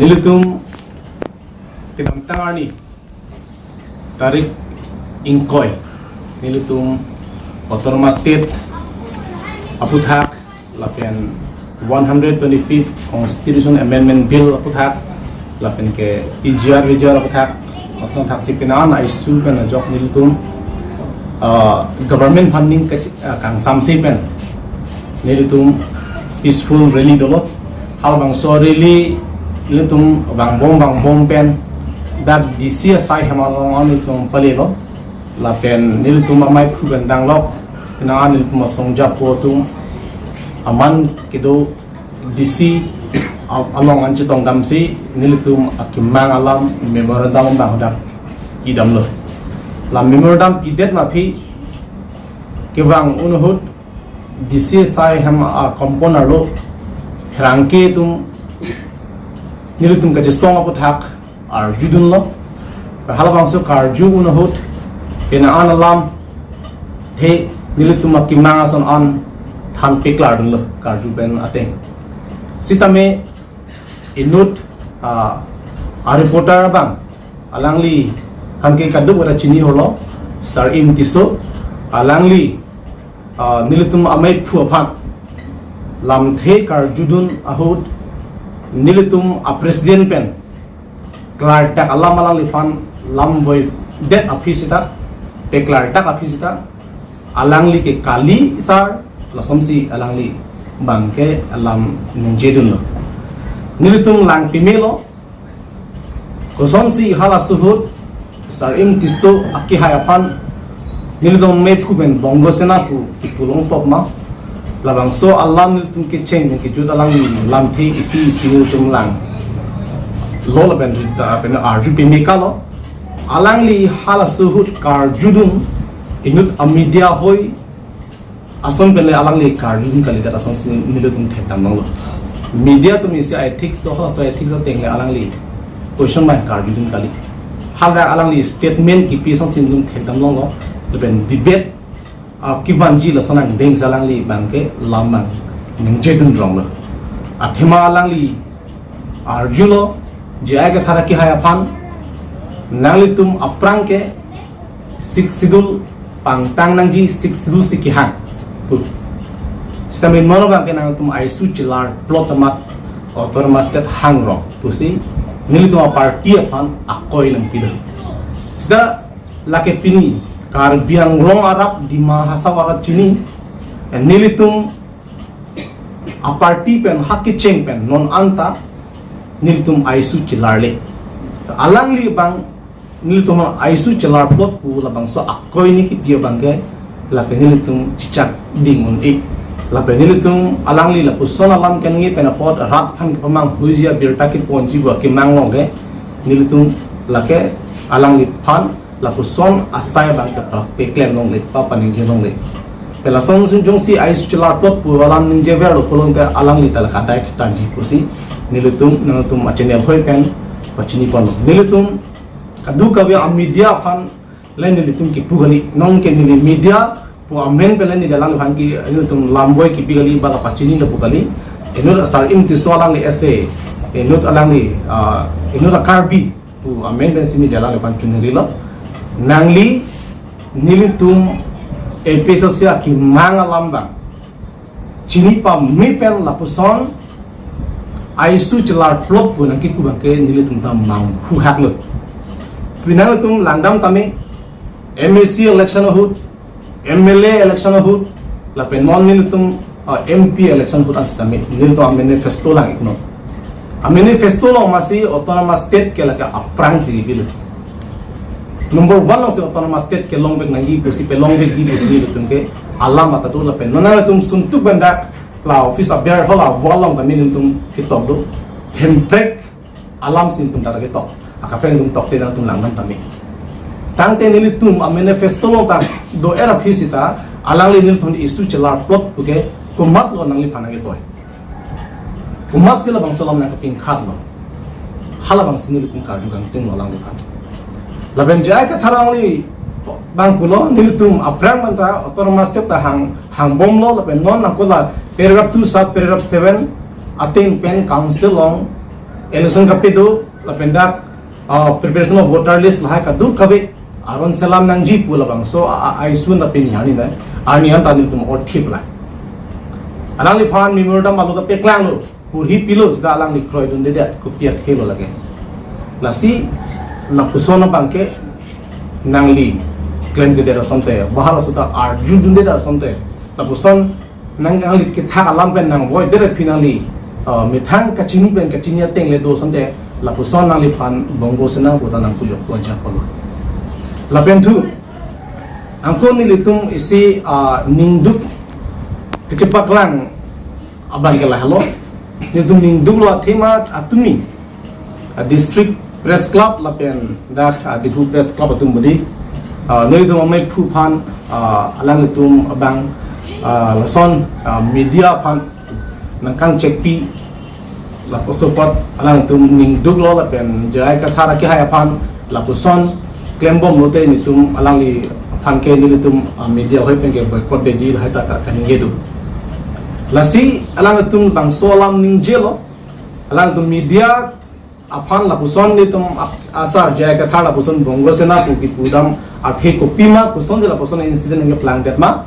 Nilitum pinamtangani tarik ingkoy nilitum autonomous state aputhak lapen 125th Constitution Amendment Bill aputhak lapen ke PGR aputhak masna thaksi pinan isu pen jok nilitum government funding kang samsi pen nilitum peaceful rally dolo hal bang so rally nilitum bang bom pen dat DC sai hamalong on nilitum palelo lapen nilitum amai phuben danglok na nilitum songja potum aman kido DC along anchitong damsi nilitum akimang alam memorandum bang hodak idam lo la memorandum idet ma phi kewang unuhut DC sai ham componer lo rangke tum nilitum ka jesong aputhak ar judun lo halabang so kar ju unuhut pena analam the nilitum akimang ason on than kapaklar dun lo kar ju ben ateng sitame inut a reporter bang alangli kanke kadu wara chini holo sar im tiso alangli nilitum amai phuaphan lam the kar judun ahud nilitum a president pen klar tak alam alangli fan lam boy det aphisita kapaklar tak aphisita alangli ke kali sar lasomsi alangli bangke alam nungjedun lo nilitum lang pimelo kosomsi hala suhut sar im tisto aki hayapan nilitum me phuben bongo sena pu kipulong popma labang so alam nilitum ke cheng ke juda lang lam the isi nilitum lang lola ben rita ben arju pimekalo alangli hala suhut kar judum inut media hoi asom pele alangli kar judum kali ta asom nilitum thetam lo media to misi ethics to hosa ethics to tengle alangli question mark kar judum kali halda alangli statement ki pi song sinlum thetam lo ben debate ki vanji la sanang deng salangli bangke lamang ningjedun rong lo athema alangli arjulo jaga thara ki haya pan nalitum aprangke sik sidul pangtang nangji sik sidul sikihan put stamin mono bangke nalitum aisu chilar plot amat autonomous state hangro pusi nilitum party apan akoy nang pido sida lake pini kar biang long arab di mahasawara chini nilitum a party pen hakki cheng pen non anta nilitum aisu chilarle alangli bang nilitum aisu chilar plot pu labang so akoy ni ki bio bangke lake nilitum chichak dingun e lape nilitum alangli la puson alam ken ngi pen pot rat phan pamang huizia birta ki ponji wa ki manglonge nilitum lake alangli phan la puson asai bangke peklem long le pa paning long le pela song sun jong si aisu chilar plot pu alam ning jever lo polong te alangli tal kadai tanji pusi nilitum nangtum channel hoi pen pachini pon nilitum kadu kawya media phan len nilitum ki pugali nong ke nili media pu amen pelen ni dalang phan ki nilitum lamboy ki pigali bala pachini na pugali enul sar im ti solang ni ese enut alang ni enut karbi pu amen ben sini dalang phan chunri lo nangli nilitum APHLC ki manga lambang chini pa mi pen la puson aisu chilar plot pu nang ki ku bangke nilitum tam mang hu hak lo pinalitum langdam tami MAC election hut MLA election hut la pen non nilitum MP election hut astami nilitum manifesto lang ikno a manifesto lo masi autonomous state ke laka aprang si bil number 1 lo si autonomous state ke longbek na yi pusi pe longbek gi pusi nilitum ke alam atatu la pen non nilitum suntuk benda la office of bear hola walong da nilitum kitop do hemprek alam sintum da kitop akapen dum tokte dan tum langdam tami tangte nilitum a manifesto lo ta do era phisita alangli nilitum isu chelar plot puke kumat lo nangli phanage toy kumat sila bang salam na kaping khat lo hala bang sinilitum ka dugang ting lo langli phan laben jai ka tharangli bang pulo nilitum abrang manta autonomous state ta hang bom lo laben non nakola paragraph 2 sub paragraph 7 ating pen council long election kapidu lapendak preparation of voter list lahai kadu kabe aron salam nangji pulabang so I soon the pin hani na ani an tanil tum or thip la alang li phan memorandum malu da peklang lo purhi pilos da alang li kroi dun de dat ko piat helo lage la si la pusona bangke nangli claim de da somte bahara suta arju dun de da somte la puson nang angli ke tha alam pen nang boy de finally mithang kachini pen kachinia teng le do somte la puson nang li phan bongo sena buta nang pulok wajah polo la pen thu angko ni litum isi ningduk kachepaklang abang ke la hello litum ningduk lo thema atumi district press club la pen da dipu press club atum budi noi dum mai phu phan alang litum abang lason media phan nangkang check pi la support alang tum ningduk lo la pen jai ka thara ki hai phan la puson claim bom lote ni tum alang li phan ke ni tum media hoi pen ke boycott de ji hai ta ka kan yedu lasi alang tum bang solam ning jelo alang tum media aphan la puson ni tum asar jai ka thara puson bongo sena pu ki pudam aphe ko pima puson jela puson incident nge plan det ma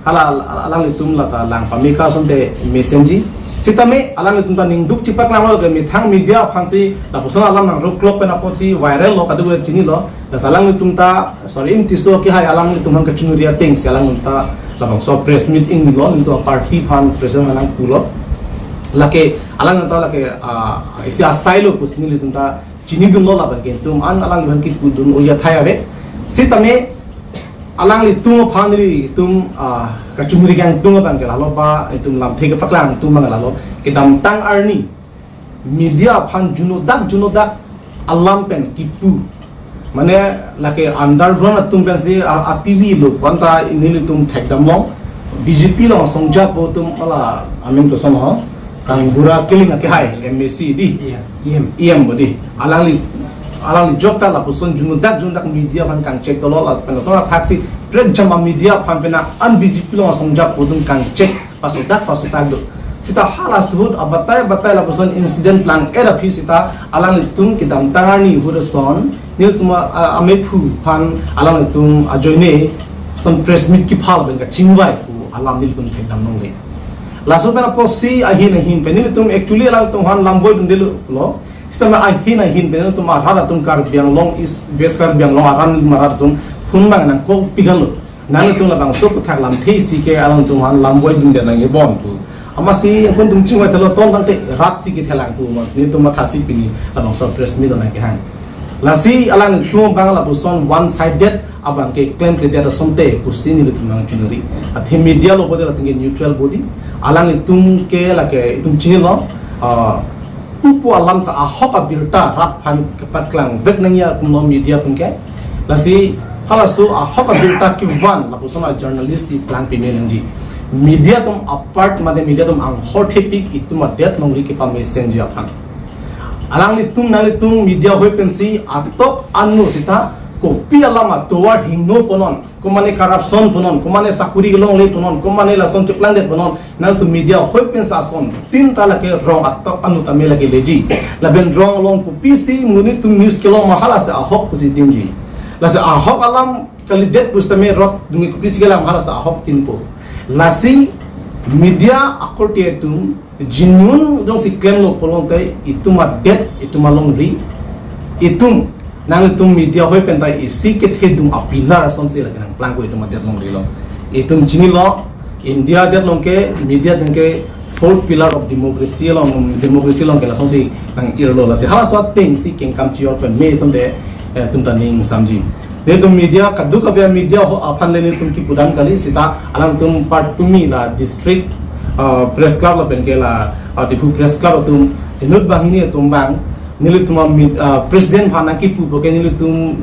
hala alang li tum la ta lang pamika sonte messenger sitame alang tum ta ning duk chipak lang lo ke mithang media phansi la puson alang nang ro klop pen apochi viral lo kadu chini lo la salang tum ta sorry im tiso ki hai alang tum hang ka chunuria teng salang ta la bang so press meeting lo into party phan president alang pulo lake alang ta lake isi asailo kusini tum ta chini dun lo la ba gen tum an alang ban ki pudun o ya thaya be sitame alang li tum phanri tum kachumri gang tum bang ke lalo ba tum lam theke paklang tum bang lalo ke dam tang arni media phan juno dak alam pen kipu mane lake underground tum pen se tv lo panta inili tum thek dam long bjp lo songja po tum ala amin to som ho kang dura killing ke hai mac di em bodi alang li jokta la puson juno dak media pan kang check tolo la pen so taxi red jama media pan pena an bjp lo songja po tum kang check pasutak do sita hala suhut abatai la puson incident plan era phi sita alang tum kidam tangani hureson nil tuma ame phu pan alang tum ajoine son press meet ki phal ben ka chingwai ku alam nil tum thekdam nong le la so pena posi ahin penil tum actually alang tum han lamboy dun delu lo sistema ahin penil tum arhada tum kar biang long is beskar biang long aran marar tum phun bang nang ko pigal nang tum la bang so thak lam thei si ke alang tum han lamboy dun de nang e bon tu amasi kon tum chingwai thalo ton dang te rat si ke thelang tu ma ni tum thasi pini abang so press meet na ke han lasi alang tum bang la puson one sided abang ke claim ke data somte pusini tum nang chunuri athe media lo bodela tinge neutral body alang tum ke la ke tum chilo upu alam ta ahoka birta rap phan kapaklang vek nang ya tum media tum ke lasi hala so ahoka birta ki van la puson journalist plan pine nang ji media tum apart made media tum ang hot topic itum det long ri ke pa messenger phan alang li tum nang li tum media hoi pensi atop anu sita ko pi alama toward hingno ponon kumane corruption ponon kumane sakuri long le ponon kumane la son chuklan det ponon nang tum media hoi pensa son tin tala ke rong atop anu tamel lagi leji la ben rong long ko pc muni tum news ke long mahala se ahok ku si dinji la se ahok alam kali det pustame rot dumi ko pc ke lam mahala se ahok tinpo lasi media akorti tum jinun dong si claim lo polong tai ituma det ituma long ri itum nang tum media hoi pen tai isi ke the dum apilar som se la nang plan ko ituma det long ri lo itum jini lo india det long ke media deng ke fourth pillar of democracy long ke la som si nang ir lo la se ha so ting si ken kam chi or pen me som de tum ta ning samji ne tum media kadu ka media ho afan le tum ki pudan kali sita alang tum part tumi la district press club la pen ke la dipu press club tum inut bahini tum bang nilu tum president phana ki pu ke nilu tum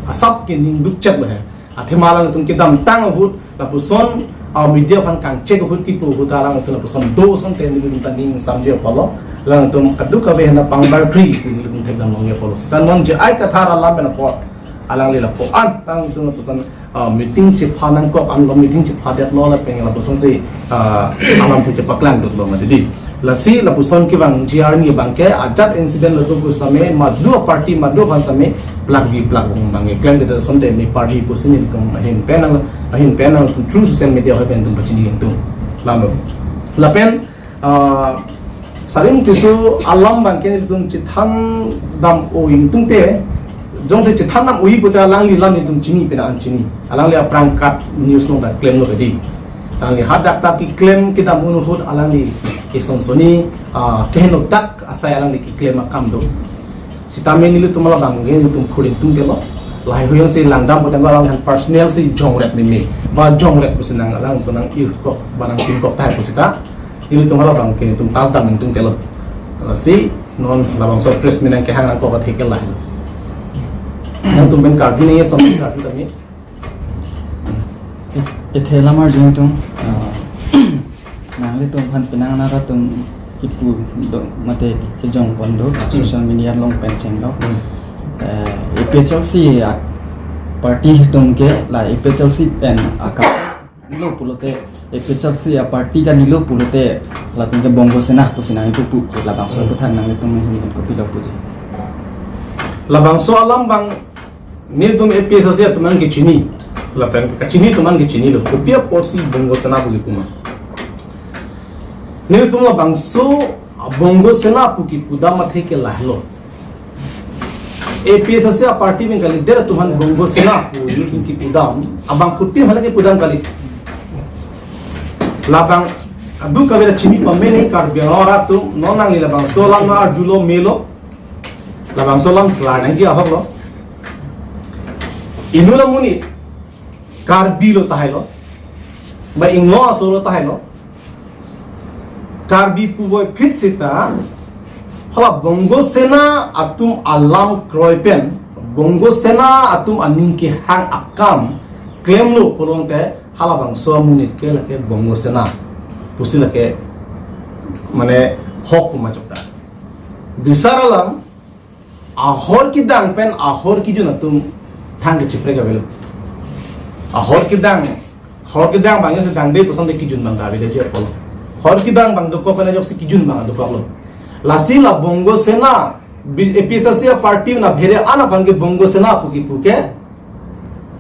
asap ke ning duk chat ba hai themala tum ke dam tang hut la puson media pan kang check hut ki pu hutala tum puson do son te nilu tum ning samje palo lang tum kadu ka na pangbar kri nilu tum thek dam long ye palo sita non je ai ka thara la ben pot alang le la po an tang tum puson meeting che phanang ko an lo meeting che phadet lo la peng la puson se alam te paklang dut lo ma di lasi la puson ki bang GR ni bangke ajat incident lo tu same madu party madu ban same plug bang claim de sonte me party pusin ni tum hin panel tu true social media ho pen tum bachini tum lamo la pen saring tisu alam bangke ni tum chithan dam o ing tung te jong se chithan nam ui puta lang li lam ni tum chini pena an chini alang li prang kat news no da claim no di alang li hadak ta ki claim kita munhut alang li ison soni kehno tak asai alang li ki claim akam do sitame ni lu tum la bang ni tum phurin tum te lo lai hoyong se langdam puta alang han personal si jong rep ni me ba jong rep pusinang alang tunang ir ko banang tim ko ta pusita ini tum la bang ke tum tas dang tum te lo si non labang so press minang ke hang ko ka thekel la yang tum ben card ni som card tami थे लामार जों तुम नाले तुम हन पिनांग नारा तुम किपु मते के जों बंदो सोशल मीडिया लोंग पेंशन लो APHLC पार्टी तुम के ला APHLC पेन आका लो पुलोते APHLC पार्टी का निलो पुलोते ला तुम के बोंगो सेना पुसिना itu pu la bangso putan nang itu mungkin ko pilo puji la bangso alam bang mir dum APHLC tuman ke chini la pen ka chini tuman ke chini lo kopia porsi bongo sena buli kuma ni tum la bangso bongo sena pu ki puda mathe ke lahlo APHLC party में कली देर तुमन bongo sena pu ni ki pudam abang putti hale ke pudam kali labang adu kabela chini pamme nei kar biara tu nonang ni labang solam na julo melo labang solam la nai ji ahok lo inula muni kar bilo tahilo ba inglo asolo tahilo kar bi pu boy fit sita hala bongo sena atum alam kroipen bongo sena atum aning ki hang akam claim lo polong te hala bang so muni ke la ke bongo sena pusi la ke mane hok ma chokta bisaralam ahor ki dang pen ahor ki juna tum thang ke chipre ga belo hor kidang bang se dang de pasang de kijun bang da de je polo hor kidang bang do ko pana jok se kijun bang do ko lo lasi la bongo sena APHLC party na bhere ana bang bongo sena puke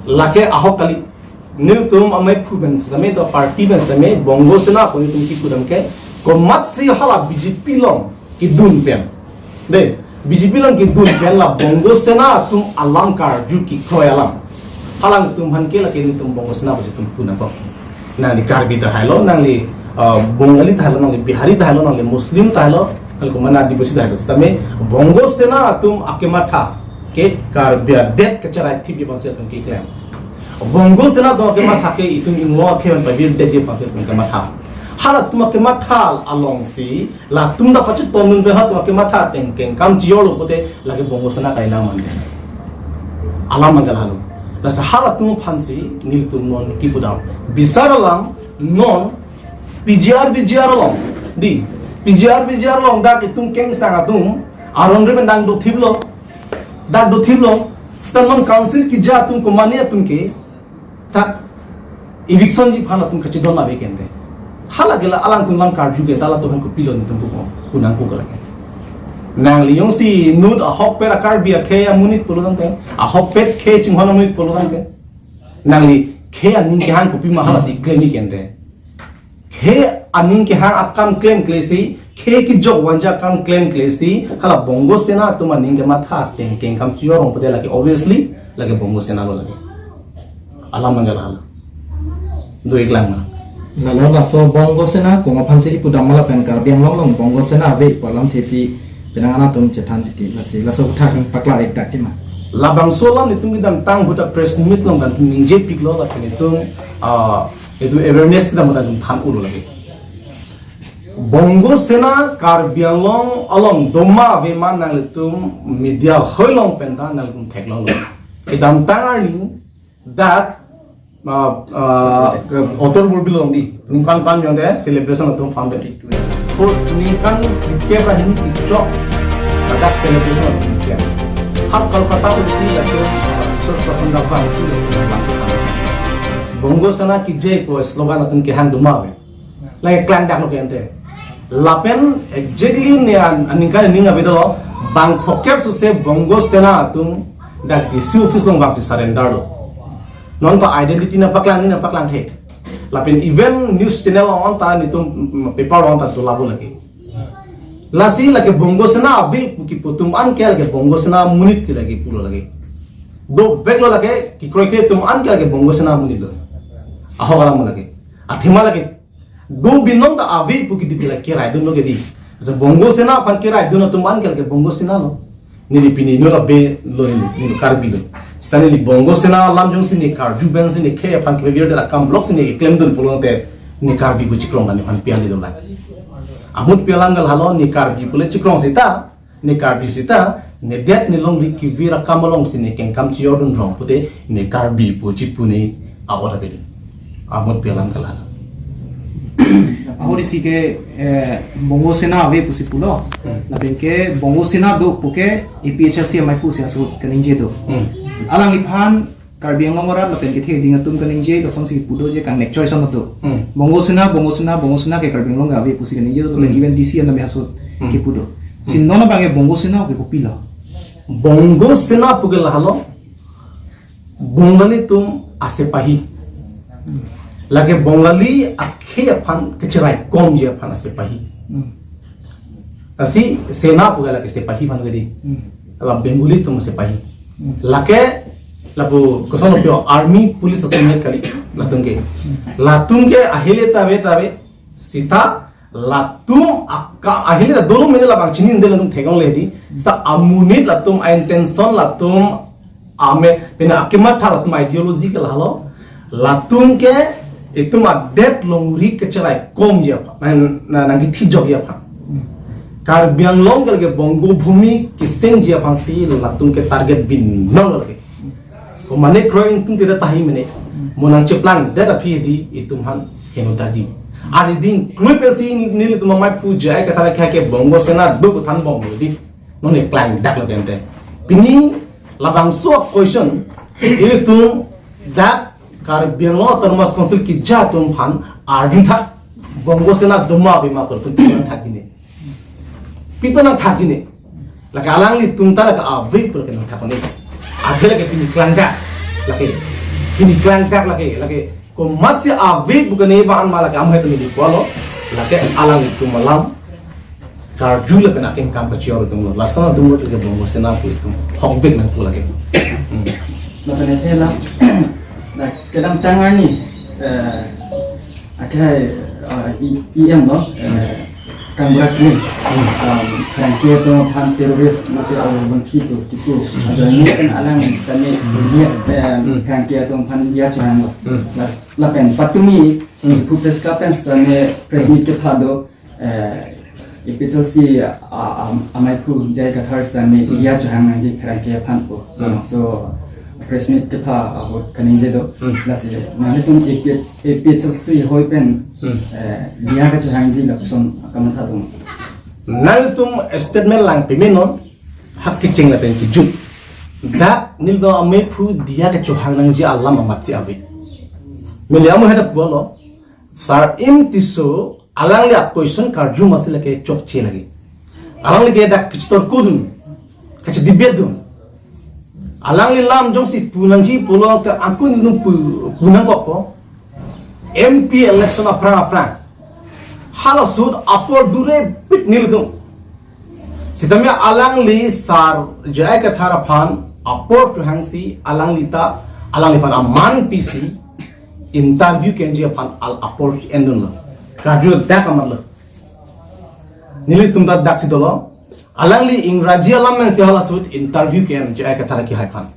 lake ahok kali nil tum amai phuben same to party ben same bongo sena ko tum ki kudam ke ko mat sri hala BJP long ki dun pen de BJP long ki dun pen la bongo sena tum alam kar ju ki khoi alam halang tum han ke la ke tum bongo sena basi tum puna ko na di karbi ta hailo nang li bongali ta hailo nang li bihari ta hailo nang li muslim ta hailo kal ko mana dibasi ta hailo tame bongo sena tum akematha ke karbia det ke chara thi bi basi tum ki claim bongo sena do akematha ke itum inglo ke ban bi det je basi tum akematha hala tum akematha along si la tum da pachi tonung de ha tum akematha teng keng kam jiolo pote lage bongo sena kaila man de alam mangal halu la sahara tum phansi nil tum non ki pudam bisaralam non PGR long di PGR long da ki tum keng sanga tum aron re bendang do thiblo da do thiblo stanon council ki ja tum ko mania tum ke ta eviction ji phana tum kachi dona be kende hala gela alang tum lang card juge dala to han ko pilon tum ko kunang ko kala nang liyong si nud a hok per akar bia ke ya munit puludan te a hok pet ke chung hono munit puludan te nang li ke aning ke han kopi mahala si claim ni kente ke aning ke han akam claim klesi ke ki jog wanja kam claim klesi hala bongo sena to maning ke matha teng keng kam chiorong pode lagi obviously lagi bongo sena lo lagi alam mangal hala do iklang na lalu laso bongo sena ko ngapan si pudam mala pen kar biang long bongo sena ve palam thesi penangana tum cetan titi lasi laso uthak paklar ek tak cima labang solam ni tum gidam tang huta press meet long dan tum ningje piklo la kene tum itu awareness kita mudah tum than ulu lagi bongo sena kar biang long along doma ve man nang tum media hoilong penta nang tum theklong lo idam tangar ni that otor burbilong di ningkan kan yang de celebration tum founded for ningkan ke ba hin tikchok badak celebration tum ke hak kolkata usi la ke sos pasanda ba usi bongo sana ki jay ko slogan tum ke hang dumawe like clan dak lo ke ante lapen exactly ni aningka ninga bedo bang phokep su se bongo sena atum dak DC office long bang si surrender lo non to identity na paklang the lapen event news channel on ta ni tum paper on ta to labo lagi lasi lagi bongo sena avi ki putum an ke lagi bongo sena munit si lagi pulo lagi do beglo lagi ki kroy ke tum an ke lagi bongo sena munit lo aho galam lagi athima lagi do binom ta avi puki dipila kira do no gedi ze bongo sena pan kira do no tum an ke lagi bongo sena lo ni dipini no la be lo ni karbi lo stani li bongo sena lam jong sini karju ben sini ke pan ke vir de la kam block sini claim dul pulo te ni karbi bu chikrong ani pan piali do la amut pialang gal halo ni karbi pule chikrong sita ni karbi sita ne det ni long li ki vira kamalong sini ken kam chi yodun rong pute ni karbi pu chipuni awara be amut pialang gal halo ahori si ke bongo sena ave pusi pulo na ke bongo sena do puke APHLC mai fu sia so kaning je do alang ni phan karbiang longora la pen ke the ding atum kaning je to song si pudo je kan nek choice on do bongo sena ke karbiang long ave pusi kaning je do even DC na me haso ke pudo sin nona bange bongo sena ke kopila bongo sena pugel halo bongali tum ase pahi lagi bongali akhe aphan kecerai kom je aphan ase pahi asi sena pugala ke se pahi ban gadi la bengali tum se pahi lake labu kosono pio army police automatic kali latung ke ahile tabe sita latum akka ahile dono mene la bang chinin de latung thegong ledi sta amunit latum intention latum ame pena akimat latum ideology ke halo latum ke itu madet longri kecerai kom je na nangi thijog ya pha kar biang long ke bongo bhumi kiseng je pha si latum ke target bin nong lagi ko mane kroing tum tidak tahi mene monang ceplang data pdi itu han heno tadi ari din klui pesi nil tum mai puja ka tara kha ke bongo sena do than bongo di none plan dak lagente pini labang so question itu dak kar biang termas konsul ki jatum phan arjun tha bongo sena duma bima kor tu thakine pitona thakine laka alang li tum ta laka avi pur ke thakone adhe lagi pini klangdak lagi ko masih avi bukan ini bahan malah kamu itu nih kalau lagi alang itu malam karju lagi nak kam kecil itu lo lasana dulu lagi bongo sena itu hokbek nak lagi Lapan itu lah, nah kedam tangan ni, akhirnya yang loh, kamera ni, kerangkaian tu pan teroris mati awal bangkit tu, tipu, jadi ni alang kami dia kerangkaian tu pan dia cakap, lapan patumi, pupes kapan setelah presmit kita do, APHLC amai pun jadi kata setelah dia cakap nanti kerangkaian pan tu, so presmit kita awak kaning je do, nasi, mana tu APHLC hoi pen dia kata cakap nanti lah person kamu tahu. Nal tum statement lang piminon hak kicing la pen kijut dak nil do ame phu dia ke chohang nang ji Allah mamat si abi mele amu hada bolo sar im tiso alang li question karju masila ke chok che lagi alang li ke dak kichtor kudun kach dibedun alang li lam jong si punang ji polo te aku num punang ko MP election apra hala sud apor dure pit niltum sitamya alang li sar jai ka thara phan apor to hangsi alang li fan aman pc interview kenji phan al apor endun lo kaju dak amal lo nilitum da dak sidolo alang li ingraji alam men se hala sud interview ken jai ka thara ki hai phan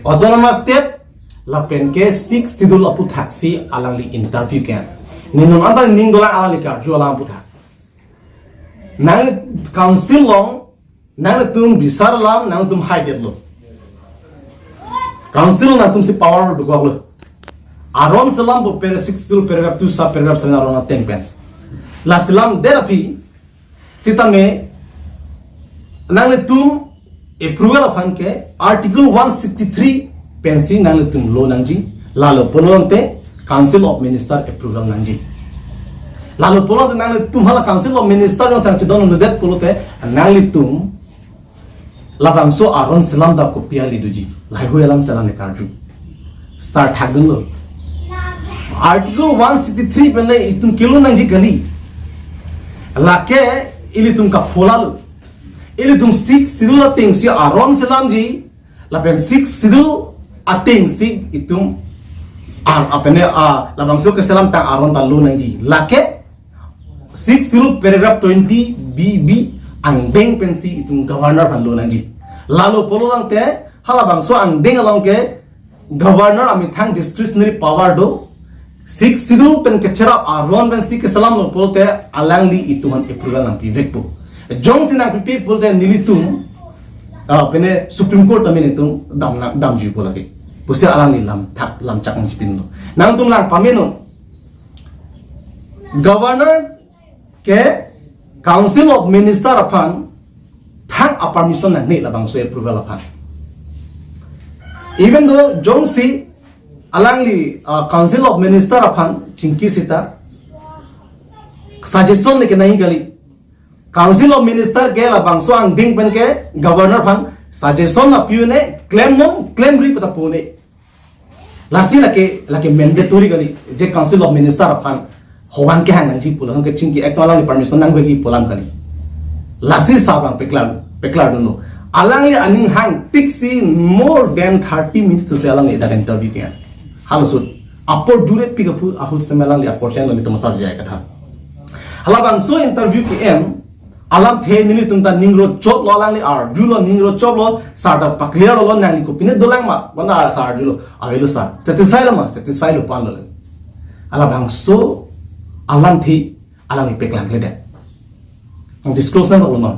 autonomous state la pen ke 6 tidul aputhak si alang li interview ken ninong anta ninggola alika jualan puta nang council long nang tum bisar lam nang tum high dead lo council na tum si power do goglo aron salam bo per 6 til paragraph 2 sub paragraph sana ron ten pen la salam therapy sitame nang tum approval of hanke article 163 pensi nang tum lo nang ji la lo polonte Council of Minister approval nangji. lalu polo nang tum hala council of minister yang sang cidon nudet polo te nang tum labang so aron selam da kopia liduji lai hu elam selam ne karju start hagulo article 163 pele itum kilo nang ji gali lake ili tum ka pholalu ili tum 6 sidul ting si aron selam ji lapen 6 sidul ating si itum apene labang so ke selam ta aron ta lu nang ji lake 6 sidul paragraph 20 bb ang deng pensi itum governor pan lu nang ji lalu polo lang te halabang so ang deng along ke governor ami thang discretionary power do 6 sidul pen ke cherap aron pensi ke selam lo polo te alang li ituman approval nang pivek po jong sinang pipi polo te nilitum pene Supreme Court amin itu dam ju pola ke pusia alang ni lam cak ng spin lo nang tum lang pamino governor ke council of minister apan thang a permission na ni labang so approval apan even though jong si alang li council of minister apan chingki sita suggestion ni ke nahi gali council of minister ke labang so ang ding pen ke governor pan suggestion na piune claim ri pata pune lasi lake mandatory gali je council of minister pan howan ke hang ji pulang ke chingki act alang ni permission nang gi pulang kali lasi sabang peklar duno alang li aning hang tiksi more than 30 minutes to say alang ida interview ke halusut apor dure pick up ahus temelang li apor channel ni to masar jaya katha halabang so interview ke alam the nili tumta ningro chop lo alang li ar dulo ningro chop lo sarda pakliar lo nang li ko pine dolang ma bana sar dulo avelo sar satisfy lo pan lo alabang so alam thi alang peklang le de disclose na lo no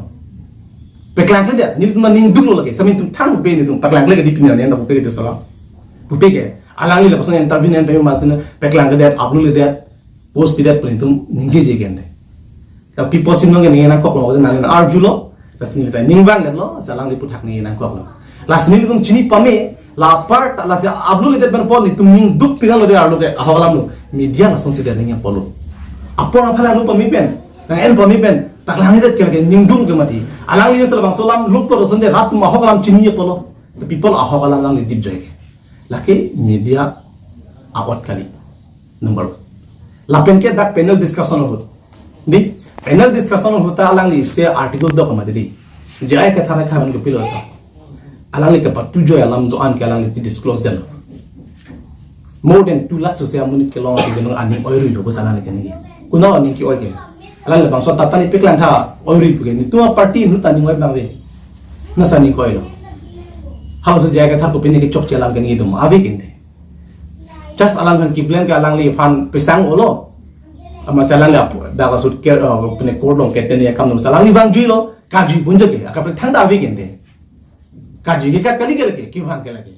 peklang le de nili tumta ning dulo lage samin tum thang be ni tum peklang le di pina ne nda pe de sala pupege alang li la pasan interview ne pe masina peklang le de ablu le de post pidat prin tum ningje je gende tapi posim nong ni na kok lo na na arjulo las ni ta ningwang le lo salang li puthak ni na kok lo las ni tum chini pame la part las ablu le de ben pol ni tum ning duk pingal lo de arlo ke aholam lo media la son se de ning polo apor aphala lo pami pen na en pami pen taklang de ke ning dum ke mati alang li sel bang solam lup lo son de rat ma aholam chini ye polo the people aholam lang li dip joy ke lake media awat kali number lapen ke dak panel discussion ho di panel discussion होता alang li se article do kama dedi jai ka thara khaban ko pilo ta alang li ka patu jo alam do an ke alang li disclose del more than 2 lakhs se amunit ke long ke no ani oiri do ko sala ni keni kuna ani ki oike alang li bang so tatani peklan tha oiri pu ke ni tu party nu tani ngoi bang de na sani ko ilo how so jai ka thar ko pini ke chok chelam ke ni do ma ave kinde just alang kan ki plan ke alang li fan pisang olo masalah la daga sut ke pene kodong ke tenia kam masalah ni bang juilo kaji bunjake akapre thanda ave kende kaji ke kali ke ki bang ke lage